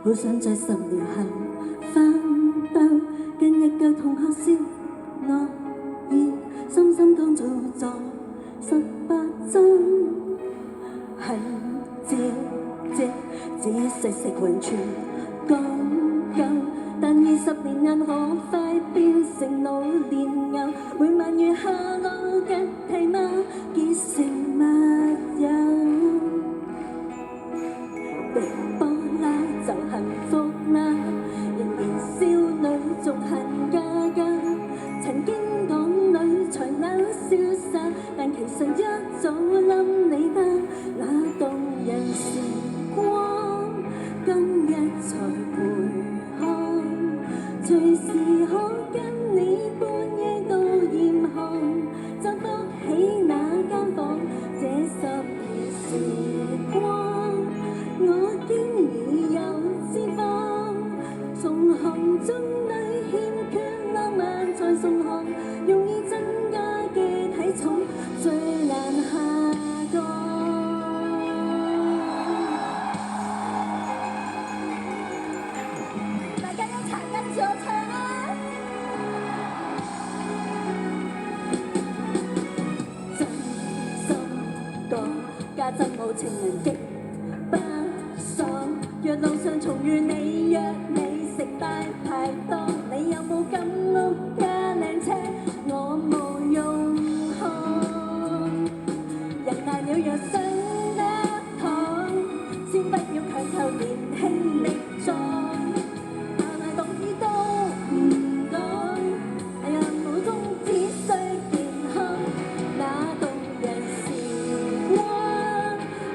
好想在10年後翻兜，跟一個同學說我已深深當做咗18週，係這世食完全講究，但20年硬可快變成老年牛，每晚與下路吉提貓結成密友。滴波啦就幸福啦，仍然少女仲恨家家，曾經港女才能瀟灑，但其實一早冧你得那動人時光，今日才回看，隨時可跟你半夜到嚴寒，就福起那間房，這10年時光，我經已有脂肪，從行中女欠缺浪漫才送行，容易增加嘅體重最難下降。大家一齊跟住我唱啊！真心講，家陣冇情人極不爽，若路上重遇你，約你食大排檔，你有冇金屋加靚車？我冇用看，人大了若想得糖，先不要強求年輕力壯，但係懂啲都唔講，哎呀普通只需健康，那動人時光，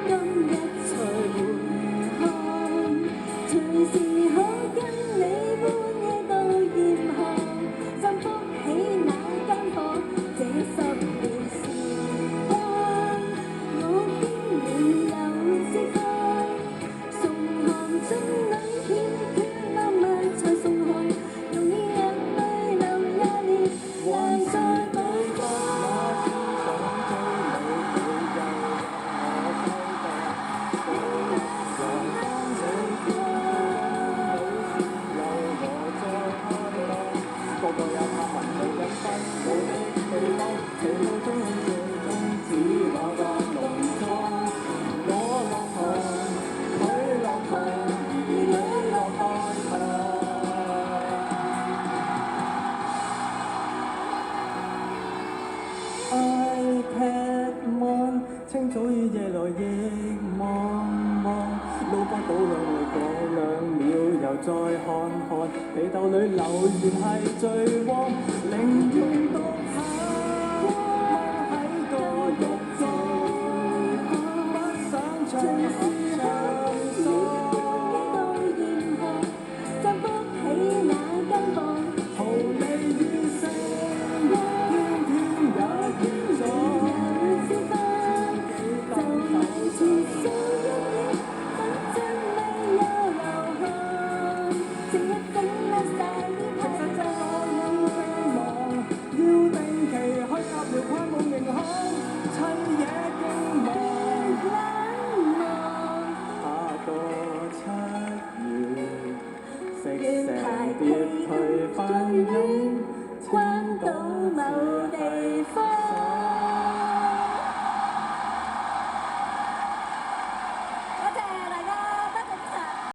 今日才回看，隨時可跟你半夜到嚴寒，就福起那間房，這10年時光，我經已有脂肪，送行中女欠缺浪漫才送行，容易眼淚流1年，還在舞歌。iPad mon 清早與夜來亦茫茫，腦波倒兩回過2秒，又再看看被竇裏留言係最旺，寧願獨下喺個獄中，不想唱合唱到嚴寒，就福起那間房，逃離與性，天天也見咗。脂肪就嚟全數一億，反正未有流汗，整一整甩晒啲其實泡這個要非忙，要定期去鴨寮跨夢迎康，砌嘢經忙。冷漠。下個7月食成碟退翻飲。